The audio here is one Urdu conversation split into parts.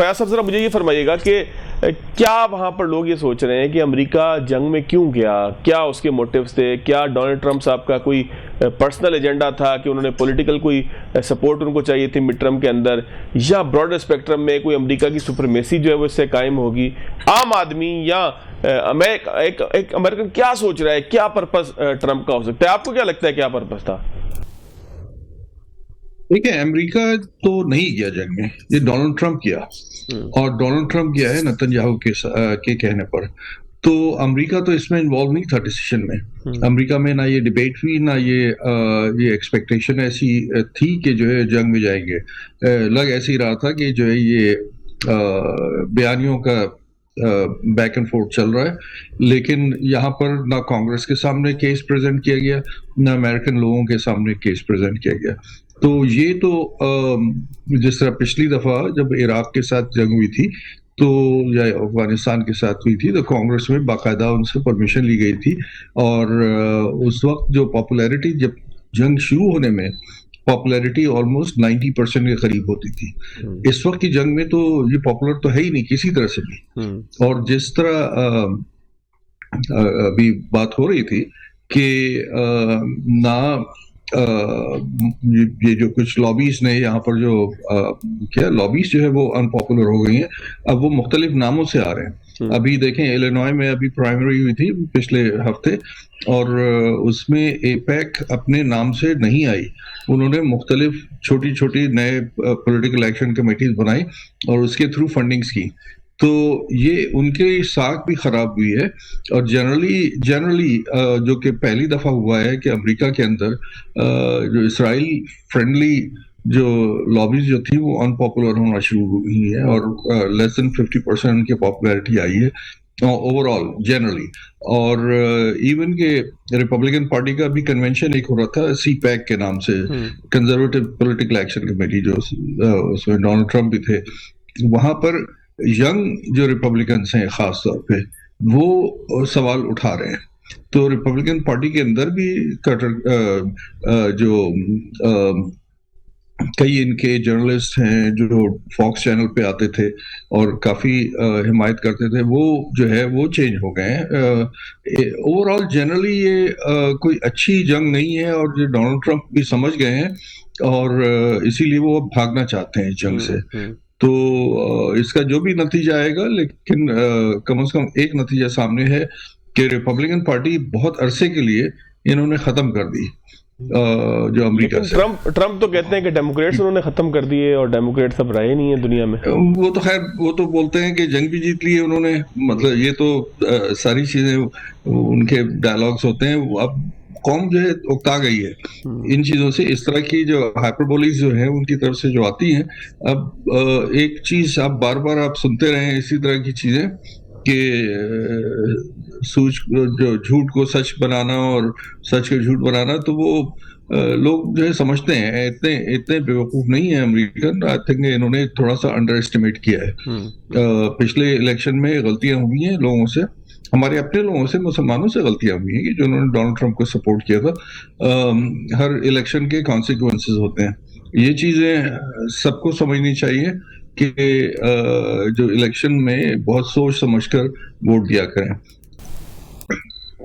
فیاض صاحب ذرا مجھے یہ فرمائیے گا کہ کیا وہاں پر لوگ یہ سوچ رہے ہیں کہ امریکہ جنگ میں کیوں گیا، کیا اس کے موٹیوز تھے؟ کیا ڈونلڈ ٹرمپ صاحب کا کوئی پرسنل ایجنڈا تھا کہ انہوں نے پولیٹیکل کوئی سپورٹ ان کو چاہیے تھی مڈ ٹرم کے اندر، یا براڈر اسپیکٹرم میں کوئی امریکہ کی سپرمیسی جو ہے وہ اس سے قائم ہوگی؟ عام آدمی یا ایک امریکن کیا سوچ رہا ہے، کیا پرپس ٹرمپ کا ہو سکتا ہے؟ آپ کو کیا لگتا ہے کیا پرپس تھا؟ دیکھیں، امریکہ تو نہیں گیا جنگ میں، یہ ڈونلڈ ٹرمپ کیا، اور ڈونلڈ ٹرمپ گیا ہے نتنیاہو کے کہنے پر. تو امریکہ تو اس میں انوالو نہیں تھا ڈیسیشن میں. امریکہ میں نہ یہ ڈیبیٹ ہوئی، نہ یہ ایکسپیکٹیشن ایسی تھی کہ جو ہے جنگ میں جائیں گے. لگ ایسے ہی رہا تھا کہ جو ہے یہ بیانیوں کا بیک اینڈ فورتھ چل رہا ہے، لیکن یہاں پر نہ کانگریس کے سامنے کیس پریزنٹ کیا گیا، نہ امریکن لوگوں کے سامنے کیس پریزنٹ کیا گیا. تو یہ تو جس طرح پچھلی دفعہ جب عراق کے ساتھ جنگ ہوئی تھی تو یا افغانستان کے ساتھ ہوئی تھی تو کانگریس میں باقاعدہ ان سے پرمیشن لی گئی تھی، اور اس وقت جو پاپولیرٹی، جب جنگ شروع ہونے میں پاپولیرٹی آلموسٹ 90% کے قریب ہوتی تھی. اس وقت کی جنگ میں تو یہ پاپولر تو ہے ہی نہیں کسی طرح سے بھی. اور جس طرح ابھی بات ہو رہی تھی کہ نہ یہ جو کچھ لابیز نے یہاں پر جو کیا لابیز جو ہے وہ انپاپولر ہو گئی ہیں، اب وہ مختلف ناموں سے آ رہے ہیں. ابھی دیکھیں ایلینوائے میں ابھی پرائمری ہوئی تھی پچھلے ہفتے، اور اس میں اے پیک اپنے نام سے نہیں آئی. انہوں نے مختلف چھوٹی چھوٹی نئے پولیٹیکل ایکشن کمیٹیز بنائی اور اس کے تھرو فنڈنگز کی. تو یہ ان کی ساکھ بھی خراب ہوئی ہے. اور جنرلی جو کہ پہلی دفعہ ہوا ہے کہ امریکہ کے اندر جو اسرائیل فرینڈلی جو لابیز جو تھی وہ ان پاپولر ہونا شروع ہوئی ہیں، اور لیس دین 50% ان کی پاپولیرٹی آئی ہے اوور آل جنرلی. اور ایون کہ ریپبلکن پارٹی کا بھی کنونشن ایک ہو رہا تھا سی پیک کے نام سے، کنزرویٹو پولیٹیکل ایکشن کمیٹی، جو اس میں ڈونلڈ ٹرمپ بھی تھے. وہاں پر ینگ جو ریپبلکنس ہیں خاص طور پہ وہ سوال اٹھا رہے ہیں. تو ریپبلکن پارٹی کے اندر بھی جو کئی ان کے جرنلسٹ ہیں جو فاکس چینل پہ آتے تھے اور کافی حمایت کرتے تھے، وہ جو ہے وہ چینج ہو گئے ہیں. اوور آل جنرلی یہ کوئی اچھی جنگ نہیں ہے، اور جو ڈونلڈ ٹرمپ بھی سمجھ گئے ہیں، اور اسی لیے وہ بھاگنا چاہتے ہیں اس جنگ سے. تو اس کا جو بھی نتیجہ آئے گا، لیکن کم از کم ایک نتیجہ سامنے ہے کہ ریپبلکن پارٹی بہت عرصے کے لیے انہوں نے ختم کر دی جو امریکہ سے. ٹرمپ تو کہتے ہیں کہ ڈیموکریٹس انہوں نے ختم کر دیے، اور ڈیموکریٹس اب رہے نہیں ہیں دنیا میں. وہ تو خیر وہ تو بولتے ہیں کہ جنگ بھی جیت لی ہے انہوں نے، مطلب یہ تو ساری چیزیں ان کے ڈائلاگس ہوتے ہیں. اب قوم جو ہے اکتا گئی ہے ان چیزوں سے. اس طرح کی جو ہائپربولیز جو ہیں ان کی طرف سے جو آتی ہیں، اب ایک چیز آپ بار بار آپ سنتے رہیں اسی طرح کی چیزیں کہ جو جھوٹ کو سچ بنانا اور سچ کو جھوٹ بنانا، تو وہ لوگ جو ہے سمجھتے ہیں. اتنے بیوقوف نہیں ہیں امریکن. آئی تھنک انہوں نے تھوڑا سا انڈر اسٹیمیٹ کیا ہے. پچھلے الیکشن میں غلطیاں ہوئی ہیں لوگوں سے، ہمارے اپنے لوگوں سے، مسلمانوں سے غلطیاں ہوئی ہیں کہ جو انہوں نے ڈونلڈ ٹرمپ کو سپورٹ کیا تھا. ہر الیکشن کے کانسیکوینسز ہوتے ہیں. یہ چیزیں سب کو سمجھنی چاہیے کہ جو الیکشن میں بہت سوچ سمجھ کر ووٹ دیا کریں.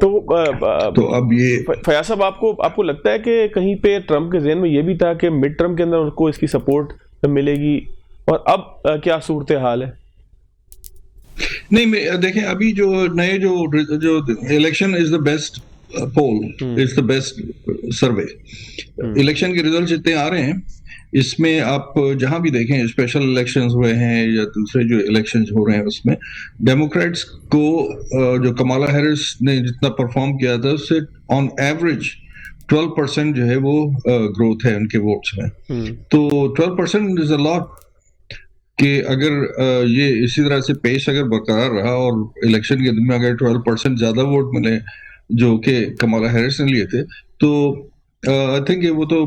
تو اب یہ فیاض صاحب آپ کو لگتا ہے کہ کہیں پہ ٹرمپ کے ذہن میں یہ بھی تھا کہ مڈ ٹرم کے اندر ان کو اس کی سپورٹ ملے گی، اور اب کیا صورتحال ہے؟ نہیں، دیکھیں ابھی جو نئے جو election is the best poll, is the best survey. Election کے ریزلٹ جتنے آ رہے ہیں اس میں آپ جہاں بھی دیکھیں، اسپیشل الیکشنز ہوئے ہیں یا دوسرے جو الیکشنز ہو رہے ہیں، اس میں ڈیموکریٹس کو جو کمالا ہیرس نے جتنا پرفارم کیا تھا اس سے آن ایوریج 12% جو ہے وہ گروتھ ہے ان کے ووٹس میں. تو 12% از اے لاٹ. کہ اگر یہ اسی طرح سے پیش اگر برقرار رہا اور الیکشن کے دن میں اگر 12% زیادہ ووٹ ملے جو کہ کمالا ہیرس نے لیے تھے، تو آئی تھنک وہ تو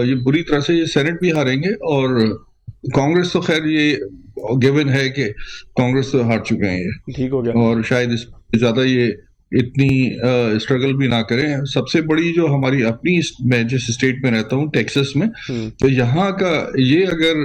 یہ بری طرح سے یہ سینٹ بھی ہاریں گے. اور کانگریس تو خیر یہ گیون ہے کہ کانگریس تو ہار چکے ہیں یہ، ٹھیک ہو گیا، اور شاید اس زیادہ یہ اتنی اسٹرگل بھی نہ کریں. سب سے بڑی جو ہماری اپنی، میں جس اسٹیٹ میں رہتا ہوں ٹیکسس میں، تو یہاں کا یہ اگر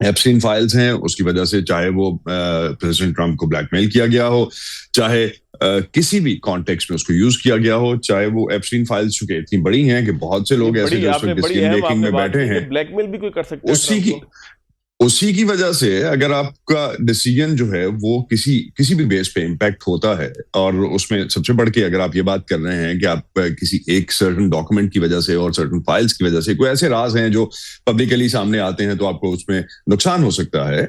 ایپسٹین فائلز ہیں، اس کی وجہ سے چاہے وہ پریزیڈنٹ ٹرمپ کو بلیک میل کیا گیا ہو، چاہے کسی بھی کانٹیکسٹ میں اس کو یوز کیا گیا ہو، چاہے وہ ایپسٹین فائلز چونکہ اتنی بڑی ہیں کہ بہت سے لوگ ایسے جو اس وقت ڈسیژن میکنگ میں بیٹھے ہیں، بلیک میل بھی کوئی کر سکتا ہے اسی کی وجہ سے اگر آپ کا ڈیسیجن جو ہے وہ کسی بھی بیس پہ امپیکٹ ہوتا ہے، اور اس میں سب سے بڑھ کے اگر آپ یہ بات کر رہے ہیں کہ آپ کسی ایک سرٹن ڈاکومنٹ کی وجہ سے اور سرٹن فائلز کی وجہ سے کوئی ایسے راز ہیں جو پبلکلی سامنے آتے ہیں تو آپ کو اس میں نقصان ہو سکتا ہے،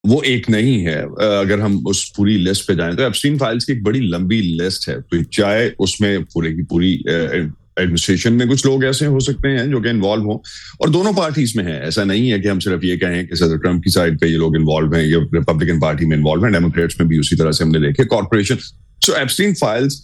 وہ ایک نہیں ہے. اگر ہم اس پوری لسٹ پہ جائیں تو ایپسٹین فائلز کی ایک بڑی لمبی لسٹ ہے، تو چاہے اس میں پوری ایڈمنسٹریشن میں کچھ لوگ ایسے ہو سکتے ہیں جو کہ انوالو ہوں، اور دونوں پارٹیز میں ہیں. ایسا نہیں ہے کہ ہم صرف یہ کہیں کہ صدر ٹرمپ کی سائڈ پہ یہ لوگ انوالو ہیں یا ریپبلکن پارٹی میں انوالو ہیں، ڈیموکریٹس میں بھی اسی طرح سے ہم نے دیکھے کارپوریشن. سو ایپسٹین فائلز